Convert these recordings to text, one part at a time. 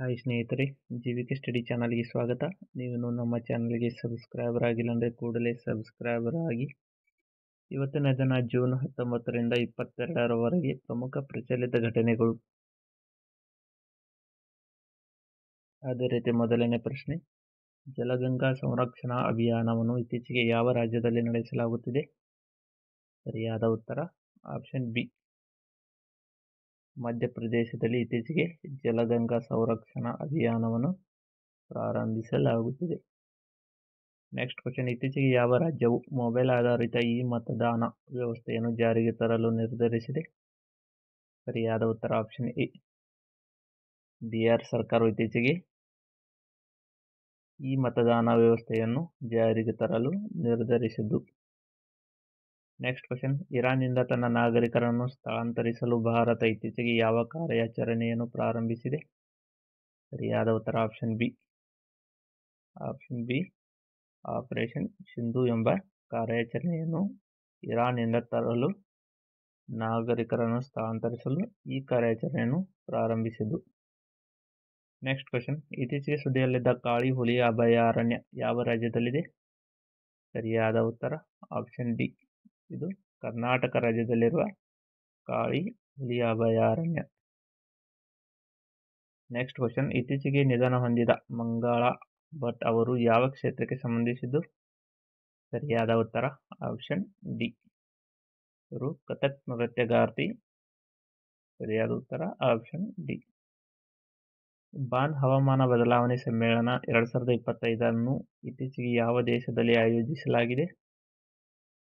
Hi ಸ್ನೇಹಿತರೆ, ಜಿ.ವಿ.ಕೆ study ಚಾನಲ್ಗೆ ಸ್ವಾಗತ. ನೀವಿನ್ನೂ ನಮ್ಮ ಚಾನಲ್ಗೆ ಸಬ್ಸ್ಕ್ರೈಬರ್ ಆಗಿಲ್ಲ ಅಂದರೆ ಕೂಡಲೇ ಸಬ್ಸ್ಕ್ರೈಬರ್ ಆಗಿ. ಇವತ್ತಿನ ದಿನ ಜೂನ್ 19ರಿಂದ 22ರವರೆಗೆ ಪ್ರಮುಖ ಪ್ರಚಲಿತ ಘಟನೆಗಳು. ಅದೇ ರೀತಿ ಮೊದಲನೇ ಪ್ರಶ್ನೆ, ಜಲಗಂಗಾ ಸಂರಕ್ಷಣಾ ಅಭಿಯಾನವನ್ನು ಇತ್ತೀಚೆಗೆ ಯಾವ ರಾಜ್ಯದಲ್ಲಿ ನಡೆಸಲಾಗುತ್ತಿದೆ? ಸರಿಯಾದ ಉತ್ತರ ಆಪ್ಷನ್ ಬಿ, ಮಧ್ಯಪ್ರದೇಶದಲ್ಲಿ ಇತ್ತೀಚೆಗೆ ಜಲಗಂಗಾ ಸಂರಕ್ಷಣಾ ಅಭಿಯಾನವನ್ನು ಪ್ರಾರಂಭಿಸಲಾಗುತ್ತಿದೆ. ನೆಕ್ಸ್ಟ್ ಕ್ವಶನ್, ಇತ್ತೀಚೆಗೆ ಯಾವ ರಾಜ್ಯವು ಮೊಬೈಲ್ ಆಧಾರಿತ ಮತದಾನ ವ್ಯವಸ್ಥೆಯನ್ನು ಜಾರಿಗೆ ತರಲು ನಿರ್ಧರಿಸಿದೆ? ಸರಿಯಾದ ಉತ್ತರ ಆಪ್ಷನ್ ಎ, ಬಿಹಾರ್ ಸರ್ಕಾರವು ಇತ್ತೀಚೆಗೆ ಮತದಾನ ವ್ಯವಸ್ಥೆಯನ್ನು ಜಾರಿಗೆ ತರಲು ನಿರ್ಧರಿಸಿದ್ದು. ನೆಕ್ಸ್ಟ್ ಕ್ವಶನ್, ಇರಾನ್ನಿಂದ ತನ್ನ ನಾಗರಿಕರನ್ನು ಸ್ಥಳಾಂತರಿಸಲು ಭಾರತ ಇತ್ತೀಚೆಗೆ ಯಾವ ಕಾರ್ಯಾಚರಣೆಯನ್ನು ಪ್ರಾರಂಭಿಸಿದೆ? ಸರಿಯಾದ ಉತ್ತರ ಆಪ್ಷನ್ ಬಿ, ಆಪರೇಷನ್ ಸಿಂಧು ಎಂಬ ಕಾರ್ಯಾಚರಣೆಯನ್ನು ಇರಾನ್ನಿಂದ ತರಲು ನಾಗರಿಕರನ್ನು ಸ್ಥಳಾಂತರಿಸಲು ಈ ಕಾರ್ಯಾಚರಣೆಯನ್ನು ಪ್ರಾರಂಭಿಸಿದ್ದು. ನೆಕ್ಸ್ಟ್ ಕ್ವಶನ್, ಇತ್ತೀಚೆಗೆ ಸುದ್ದಿಯಲ್ಲಿದ್ದ ಕಾಳಿ ಹುಲಿ ಅಭಯಾರಣ್ಯ ಯಾವ ರಾಜ್ಯದಲ್ಲಿದೆ? ಸರಿಯಾದ ಉತ್ತರ ಆಪ್ಷನ್ ಡಿ, ಇದು ಕರ್ನಾಟಕ ರಾಜ್ಯದಲ್ಲಿರುವ ಕಾಳಿ ಹುಲಿ ಅಭಯಾರಣ್ಯ. ನೆಕ್ಸ್ಟ್ ಕ್ವಶನ್, ಇತ್ತೀಚೆಗೆ ನಿಧನ ಹೊಂದಿದ ಮಂಗಳಾ ಭಟ್ ಅವರು ಯಾವ ಕ್ಷೇತ್ರಕ್ಕೆ ಸಂಬಂಧಿಸಿದ್ದು? ಸರಿಯಾದ ಉತ್ತರ ಆಪ್ಷನ್ ಡಿ, ಇವರು ಕಥಕ್ ನೃತ್ಯಗಾರ್ತಿ. ಸರಿಯಾದ ಉತ್ತರ ಆಪ್ಷನ್ ಡಿ. ಬಾನ್ ಹವಾಮಾನ ಬದಲಾವಣೆ ಸಮ್ಮೇಳನ 2025 ಇತ್ತೀಚೆಗೆ ಯಾವ ದೇಶದಲ್ಲಿ ಆಯೋಜಿಸಲಾಗಿದೆ?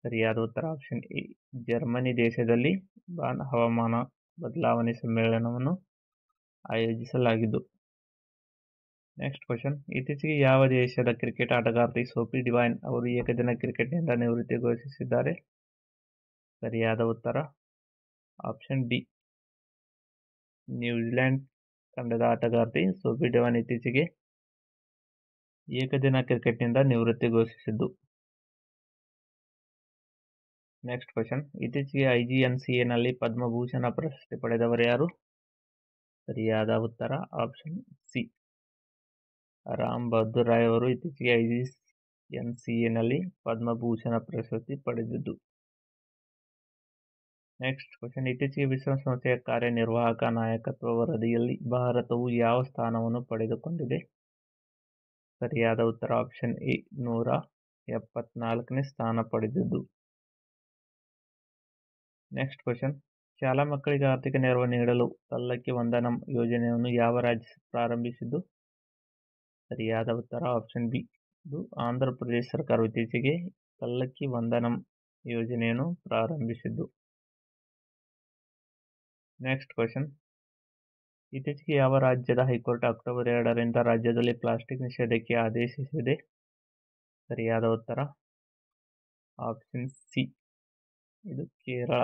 ಸರಿಯಾದ ಉತ್ತರ ಆಪ್ಷನ್ ಎ, ಜರ್ಮನಿ ದೇಶದಲ್ಲಿ ಬಾನ್ ಹವಾಮಾನ ಬದಲಾವಣೆ ಸಮ್ಮೇಳನವನ್ನು ಆಯೋಜಿಸಲಾಗಿದ್ದು. ನೆಕ್ಸ್ಟ್ ಕ್ವಶನ್, ಇತ್ತೀಚೆಗೆ ಯಾವ ದೇಶದ ಕ್ರಿಕೆಟ್ ಆಟಗಾರ್ತಿ ಸೋಫಿ ಡಿವೈನ್ ಅವರು ಏಕದಿನ ಕ್ರಿಕೆಟ್ನಿಂದ ನಿವೃತ್ತಿ ಘೋಷಿಸಿದ್ದಾರೆ? ಸರಿಯಾದ ಉತ್ತರ ಆಪ್ಷನ್ ಡಿ, ನ್ಯೂಜಿಲೆಂಡ್ ತಂಡದ ಆಟಗಾರ್ತಿ ಸೋಫಿ ಡಿವೈನ್ ಇತ್ತೀಚೆಗೆ ಏಕದಿನ ಕ್ರಿಕೆಟ್ನಿಂದ ನಿವೃತ್ತಿ ಘೋಷಿಸಿದ್ದು. ನೆಕ್ಸ್ಟ್ ಕ್ವಶನ್, ಇತ್ತೀಚೆಗೆ IGNCAನಲ್ಲಿ ಪದ್ಮಭೂಷಣ ಪ್ರಶಸ್ತಿ ಪಡೆದವರು ಯಾರು? ಸರಿಯಾದ ಉತ್ತರ ಆಪ್ಷನ್ ಸಿ, ರಾಮ್ ಬಹದ್ದೂರ್ ರಾಯ್ ಅವರು ಇತ್ತೀಚೆಗೆ IGNCAನಲ್ಲಿ ಪದ್ಮಭೂಷಣ ಪ್ರಶಸ್ತಿ ಪಡೆದಿದ್ದು. ನೆಕ್ಸ್ಟ್ ಕ್ವಶನ್, ಇತ್ತೀಚೆಗೆ ವಿಶ್ವಸಂಸ್ಥೆಯ ಕಾರ್ಯನಿರ್ವಾಹಕ ನಾಯಕತ್ವ ವರದಿಯಲ್ಲಿ ಭಾರತವು ಯಾವ ಸ್ಥಾನವನ್ನು ಪಡೆದುಕೊಂಡಿದೆ? ಸರಿಯಾದ ಉತ್ತರ ಆಪ್ಷನ್ ಎ, 174ನೇ ಸ್ಥಾನ ಪಡೆದಿದ್ದು. ನೆಕ್ಸ್ಟ್ ಕ್ವಶನ್, ಶಾಲಾ ಮಕ್ಕಳಿಗೆ ಆರ್ಥಿಕ ನೆರವು ನೀಡಲು ಪಲ್ಲಕ್ಕಿ ವಂದನಂ ಯೋಜನೆಯನ್ನು ಯಾವ ರಾಜ್ಯ ಪ್ರಾರಂಭಿಸಿದ್ದು? ಸರಿಯಾದ ಉತ್ತರ ಆಪ್ಷನ್ ಬಿ, ಇದು ಆಂಧ್ರ ಪ್ರದೇಶ ಸರ್ಕಾರವು ಇತ್ತೀಚೆಗೆ ಪಲ್ಲಕ್ಕಿ ವಂದನಂ ಯೋಜನೆಯನ್ನು ಪ್ರಾರಂಭಿಸಿದ್ದು. ನೆಕ್ಸ್ಟ್ ಕ್ವಶನ್, ಇತ್ತೀಚೆಗೆ ಯಾವ ರಾಜ್ಯದ ಹೈಕೋರ್ಟ್ ಅಕ್ಟೋಬರ್ 2ರಿಂದ ರಾಜ್ಯದಲ್ಲಿ ಪ್ಲಾಸ್ಟಿಕ್ ನಿಷೇಧಕ್ಕೆ ಆದೇಶಿಸಿದೆ? ಸರಿಯಾದ ಉತ್ತರ ಆಪ್ಷನ್ ಸಿ, ಇದು ಕೇರಳ.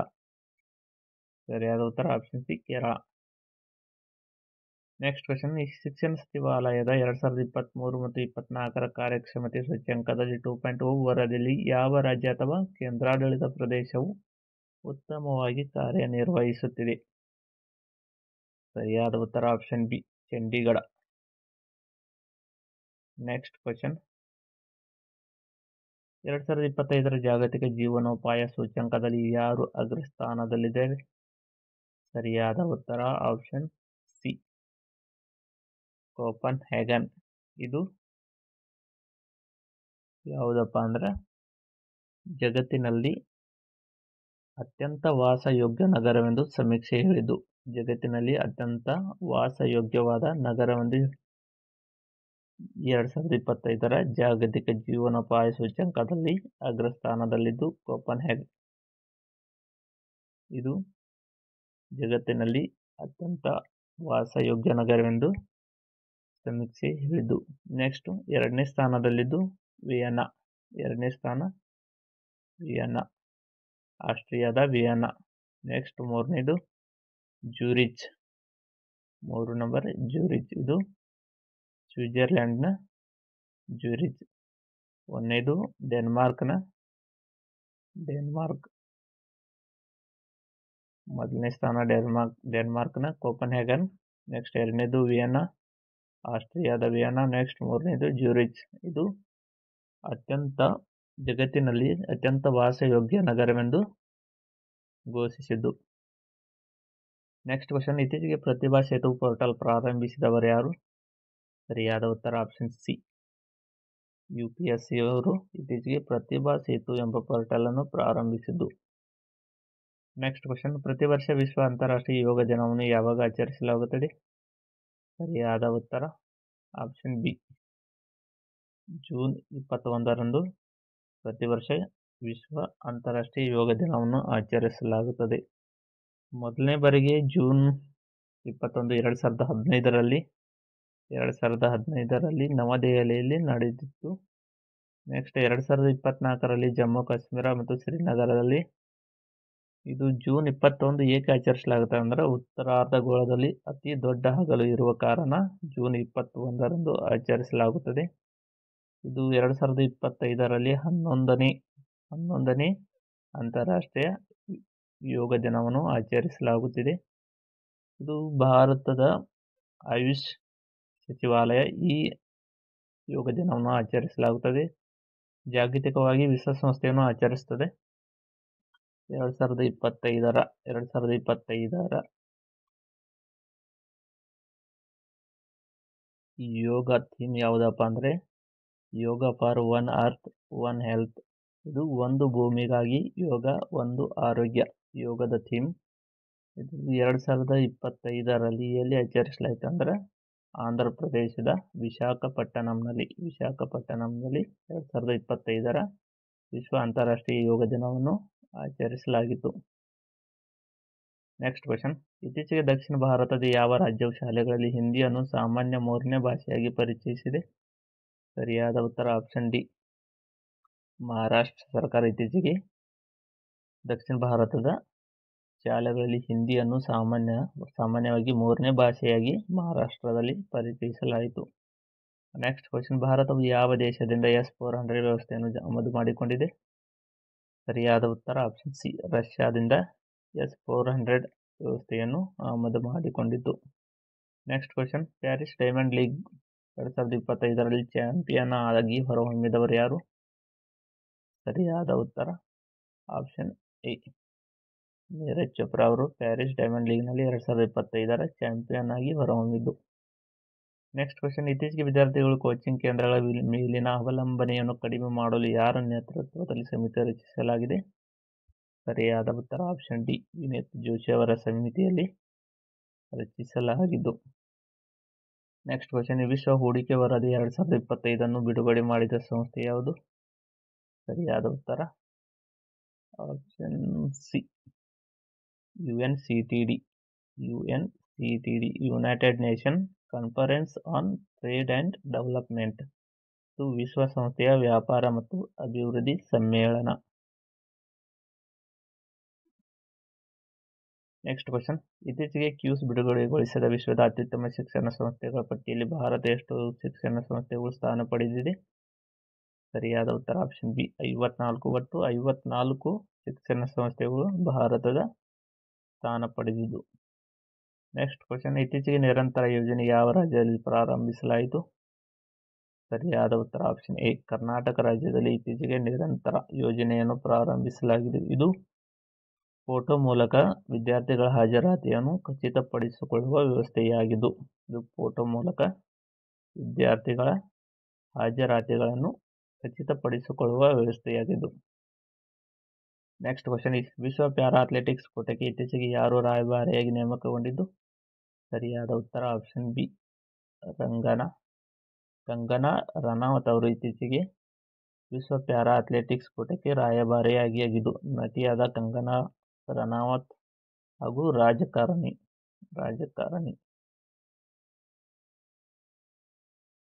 ಸರಿಯಾದ ಉತ್ತರ option C, Kerala. Next question, ಶಿಕ್ಷಣ ಸಚಿವಾಲಯದ 2023 ಮತ್ತು 24ರ ಕಾರ್ಯಕ್ಷಮತೆ ಸೂಚ್ಯಂಕದಲ್ಲಿ 2.0 ವರದಿಯಲ್ಲಿ ಯಾವ ರಾಜ್ಯ ಅಥವಾ ಕೇಂದ್ರಾಡಳಿತ ಪ್ರದೇಶವು ಉತ್ತಮವಾಗಿ ಕಾರ್ಯನಿರ್ವಹಿಸುತ್ತಿದೆ? ಸರಿಯಾದ ಉತ್ತರ option B, Chandigarh. Next question, 2025ರ ಜಾಗತಿಕ ಜೀವನೋಪಾಯ ಸೂಚ್ಯಂಕದಲ್ಲಿ ಯಾರು ಅಗ್ರಸ್ಥಾನದಲ್ಲಿದ್ದಾರೆ? ಸರಿಯಾದ ಉತ್ತರ ಆಪ್ಷನ್ ಸಿ, ಕೋಪನ್ ಹ್ಯಾಗನ್. ಇದು ಯಾವುದಪ್ಪ ಅಂದ್ರೆ ಜಗತ್ತಿನಲ್ಲಿ ಅತ್ಯಂತ ವಾಸಯೋಗ್ಯ ನಗರವೆಂದು ಸಮೀಕ್ಷೆ ಹೇಳಿದ್ದು. ಜಗತ್ತಿನಲ್ಲಿ ಅತ್ಯಂತ ವಾಸಯೋಗ್ಯವಾದ ನಗರವೆಂದು 2025ರ ಜಾಗತಿಕ ಜೀವನೋಪಾಯ ಸೂಚ್ಯಂಕದಲ್ಲಿ ಅಗ್ರಸ್ಥಾನದಲ್ಲಿದ್ದು ಕೋಪನ್ ಹ್ಯಾಗನ್. ಇದು ಜಗತ್ತಿನಲ್ಲಿ ಅತ್ಯಂತ ವಾಸಯೋಗ್ಯ ನಗರವೆಂದು ಸಮೀಕ್ಷೆ ಹೇಳಿದ್ದು. ನೆಕ್ಸ್ಟ್, 2ನೇ ಸ್ಥಾನದಲ್ಲಿದ್ದು ವಿಯೆನ್ನಾ. 2ನೇ ಸ್ಥಾನ ವಿಯೆನ್ನಾ, ಆಸ್ಟ್ರಿಯಾದ ವಿಯೆನ್ನಾ. ನೆಕ್ಸ್ಟ್, 3ನೇದು ಜ್ಯೂರಿಚ್. 3 ನಂಬರ್ ಜ್ಯೂರಿಚ್, ಇದು ಸ್ವಿಟ್ಜರ್ಲ್ಯಾಂಡ್ನ ಜ್ಯೂರಿಚ್. 1ನೇದು ಡೆನ್ಮಾರ್ಕ್ನ ಡೆನ್ಮಾರ್ಕ್. 1ನೇ ಸ್ಥಾನ ಡೆನ್ಮಾರ್ಕ್ನ ಕೋಪನ್ ಹ್ಯಾಗನ್. ನೆಕ್ಸ್ಟ್ 2ನೇದು ವಿಯೆನ್ನಾ. ಆಸ್ಟ್ರಿಯಾದ ವಿಯೆನಾ. ನೆಕ್ಸ್ಟ್ 3ನೇದು ಜ್ಯೂರಿಚ್. ಇದು ಜಗತ್ತಿನಲ್ಲಿ ಅತ್ಯಂತ ವಾಸಯೋಗ್ಯ ನಗರವೆಂದು ಘೋಷಿಸಿದ್ದು. ನೆಕ್ಸ್ಟ್ ಕ್ವಶನ್, ಇತ್ತೀಚೆಗೆ ಪ್ರತಿಭಾ ಸೇತು ಪೋರ್ಟಲ್ ಪ್ರಾರಂಭಿಸಿದವರು ಯಾರು? ಸರಿಯಾದ ಉತ್ತರ ಆಪ್ಷನ್ ಸಿ, UPSC ಅವರು ಇತ್ತೀಚೆಗೆ ಪ್ರತಿಭಾ ಸೇತು ಎಂಬ ಪೋರ್ಟಲ್ ಅನ್ನು ಪ್ರಾರಂಭಿಸಿದ್ದು. ನೆಕ್ಸ್ಟ್ ಕ್ವಶನ್, ಪ್ರತಿ ವರ್ಷ ವಿಶ್ವ ಅಂತಾರಾಷ್ಟ್ರೀಯ ಯೋಗ ದಿನವನ್ನು ಯಾವಾಗ ಆಚರಿಸಲಾಗುತ್ತದೆ? ಸರಿಯಾದ ಉತ್ತರ ಆಪ್ಷನ್ ಬಿ, ಜೂನ್ 21ರಂದು ಪ್ರತಿ ವರ್ಷ ವಿಶ್ವ ಅಂತಾರಾಷ್ಟ್ರೀಯ ಯೋಗ ದಿನವನ್ನು ಆಚರಿಸಲಾಗುತ್ತದೆ. ಮೊದಲನೇ ಬಾರಿಗೆ ಜೂನ್ 21, 2015ರಲ್ಲಿ ನವದೆಹಲಿಯಲ್ಲಿ ನಡೆದಿತ್ತು. ನೆಕ್ಸ್ಟ್ 2024ರಲ್ಲಿ ಜಮ್ಮು ಕಾಶ್ಮೀರ ಮತ್ತು ಶ್ರೀನಗರದಲ್ಲಿ. ಇದು ಜೂನ್ 21 ಏಕೆ ಆಚರಿಸಲಾಗುತ್ತೆ ಅಂದರೆ ಉತ್ತರಾರ್ಧಗೋಳದಲ್ಲಿ ಅತಿ ದೊಡ್ಡ ಹಗಲು ಇರುವ ಕಾರಣ ಜೂನ್ 21ರಂದು ಆಚರಿಸಲಾಗುತ್ತದೆ. ಇದು 2025ರಲ್ಲಿ 11ನೇ ಅಂತಾರಾಷ್ಟ್ರೀಯ ಯೋಗ ದಿನವನ್ನು ಆಚರಿಸಲಾಗುತ್ತಿದೆ. ಇದು ಭಾರತದ ಆಯುಷ್ ಸಚಿವಾಲಯ ಈ ಯೋಗ ದಿನವನ್ನು ಆಚರಿಸಲಾಗುತ್ತದೆ. ಜಾಗತಿಕವಾಗಿ ವಿಶ್ವಸಂಸ್ಥೆಯನ್ನು ಆಚರಿಸುತ್ತದೆ. 2025ರ ಯೋಗ ಥೀಮ್ ಯಾವುದಪ್ಪ ಅಂದರೆ yoga for one earth one health. ಇದು ಒಂದು ಭೂಮಿಗಾಗಿ ಯೋಗ, ಒಂದು ಆರೋಗ್ಯ ಯೋಗದ ಥೀಮ್. ಇದು 2025ರಲ್ಲಿ ಎಲ್ಲಿ ಆಚರಿಸಲಾಯಿತು ಅಂದರೆ ಆಂಧ್ರ ಪ್ರದೇಶದ ವಿಶಾಖಪಟ್ಟಣಂನಲ್ಲಿ 2025ರ ವಿಶ್ವ ಅಂತಾರಾಷ್ಟ್ರೀಯ ಯೋಗ ದಿನವನ್ನು ಆಚರಿಸಲಾಗಿತ್ತು. ನೆಕ್ಸ್ಟ್ ಕ್ವಶನ್, ಇತ್ತೀಚೆಗೆ ದಕ್ಷಿಣ ಭಾರತದ ಯಾವ ರಾಜ್ಯವು ಶಾಲೆಗಳಲ್ಲಿ ಹಿಂದಿಯನ್ನು ಸಾಮಾನ್ಯ 3ನೇ ಭಾಷೆಯಾಗಿ ಪರಿಚಯಿಸಿದೆ? ಸರಿಯಾದ ಉತ್ತರ ಆಪ್ಷನ್ ಡಿ, ಮಹಾರಾಷ್ಟ್ರ ಸರ್ಕಾರ ಇತ್ತೀಚೆಗೆ ದಕ್ಷಿಣ ಭಾರತದ ಶಾಲೆಗಳಲ್ಲಿ ಹಿಂದಿಯನ್ನು ಸಾಮಾನ್ಯವಾಗಿ 3ನೇ ಭಾಷೆಯಾಗಿ ಮಹಾರಾಷ್ಟ್ರದಲ್ಲಿ ಪರಿಚಯಿಸಲಾಯಿತು. ನೆಕ್ಸ್ಟ್ ಕ್ವಶನ್, ಭಾರತವು ಯಾವ ದೇಶದಿಂದ S-400 ವ್ಯವಸ್ಥೆಯನ್ನು ಆಮದು ಮಾಡಿಕೊಂಡಿದೆ? ಸರಿಯಾದ ಉತ್ತರ ಆಪ್ಷನ್ ಸಿ, ರಷ್ಯಾದಿಂದ S-400 ವ್ಯವಸ್ಥೆಯನ್ನು ಆಮದು ಮಾಡಿಕೊಂಡಿತು. Next question, Paris Diamond League 2025ರಲ್ಲಿ ಚಾಂಪಿಯನ್ ಆಗಿ ಹೊರಹೊಮ್ಮಿದವರು ಯಾರು? ಸರಿಯಾದ ಉತ್ತರ ಆಪ್ಷನ್ ಎ, ನೀರಜ್ ಚೋಪ್ರಾ ಅವರು ಪ್ಯಾರಿಸ್ ಡೈಮಂಡ್ ಲೀಗ್ನಲ್ಲಿ 2025ರ ಚಾಂಪಿಯನ್ ಆಗಿ ಹೊರಹೊಮ್ಮಿದ್ದು. ನೆಕ್ಸ್ಟ್ ಕ್ವಶನ್, ಇತ್ತೀಚೆಗೆ ವಿದ್ಯಾರ್ಥಿಗಳು ಕೋಚಿಂಗ್ ಕೇಂದ್ರಗಳ ಮೇಲಿನ ಅವಲಂಬನೆಯನ್ನು ಕಡಿಮೆ ಮಾಡಲು ಯಾರ ನೇತೃತ್ವದಲ್ಲಿ ಸಮಿತಿ ರಚಿಸಲಾಗಿದೆ? ಸರಿಯಾದ ಉತ್ತರ ಆಪ್ಷನ್ ಡಿ, ವಿನೀತ್ ಜೋಶಿ ಅವರ ಸಮಿತಿಯಲ್ಲಿ ರಚಿಸಲಾಗಿದ್ದು. ನೆಕ್ಸ್ಟ್ ಕ್ವಶನ್, ವಿಶ್ವ ಹೂಡಿಕೆ ವರದಿ 2025 ಬಿಡುಗಡೆ ಮಾಡಿದ ಸಂಸ್ಥೆ ಯಾವುದು? ಸರಿಯಾದ ಉತ್ತರ option C, UNCTD. United nation conference on trade and development. ಇದು ವಿಶ್ವಸಂಸ್ಥೆಯ ವ್ಯಾಪಾರ ಮತ್ತು ಅಭಿವೃದ್ಧಿ ಸಮ್ಮೇಳನ. ನೆಕ್ಸ್ಟ್ ಕ್ವಶನ್, ಇತ್ತೀಚೆಗೆ ಕ್ಯೂಸ್ ಬಿಡುಗಡೆಗೊಳಿಸಿದ ವಿಶ್ವದ ಅತ್ಯುತ್ತಮ ಶಿಕ್ಷಣ ಸಂಸ್ಥೆಗಳ ಪಟ್ಟಿಯಲ್ಲಿ ಭಾರತ ಎಷ್ಟು ಶಿಕ್ಷಣ ಸಂಸ್ಥೆಗಳು ಸ್ಥಾನ ಪಡೆದಿದೆ? ಸರಿಯಾದ ಉತ್ತರ ಆಪ್ಷನ್ ಬಿ, 54. ಒಟ್ಟು 54 ಶಿಕ್ಷಣ ಸಂಸ್ಥೆಗಳು ಭಾರತದ ಸ್ಥಾನ ಪಡೆದಿದ್ದು. ನೆಕ್ಸ್ಟ್ ಕ್ವಶನ್, ಇತ್ತೀಚೆಗೆ ನಿರಂತರ ಯೋಜನೆ ಯಾವ ರಾಜ್ಯದಲ್ಲಿ ಪ್ರಾರಂಭಿಸಲಾಯಿತು? ಸರಿಯಾದ ಉತ್ತರ ಆಪ್ಷನ್ ಎ, ಕರ್ನಾಟಕ ರಾಜ್ಯದಲ್ಲಿ ಇತ್ತೀಚೆಗೆ ನಿರಂತರ ಯೋಜನೆಯನ್ನು ಪ್ರಾರಂಭಿಸಲಾಗಿದೆ. ಇದು ಫೋಟೋ ಮೂಲಕ ವಿದ್ಯಾರ್ಥಿಗಳ ಹಾಜರಾತಿಯನ್ನು ಖಚಿತಪಡಿಸಿಕೊಳ್ಳುವ ವ್ಯವಸ್ಥೆಯಾಗಿದ್ದು ನೆಕ್ಸ್ಟ್ ಕ್ವಶನ್, ವಿಶ್ವ ಪ್ಯಾರಾ ಅಥ್ಲೆಟಿಕ್ಸ್ ಕೂಟಕ್ಕೆ ಇತ್ತೀಚೆಗೆ ಯಾರು ರಾಯಭಾರಿಯಾಗಿ ನೇಮಕಗೊಂಡಿದ್ದು? ಸರಿಯಾದ ಉತ್ತರ ಆಪ್ಷನ್ ಬಿ, ಕಂಗನಾ ರನೌತ್ ಅವರು ಇತ್ತೀಚೆಗೆ ವಿಶ್ವ ಪ್ಯಾರಾ ಅಥ್ಲೆಟಿಕ್ಸ್ ಕೂಟಕ್ಕೆ ರಾಯಭಾರಿಯಾಗಿದ್ದು. ನಟಿಯಾದ ಕಂಗನಾ ರನೌತ್ ಹಾಗೂ ರಾಜಕಾರಣಿ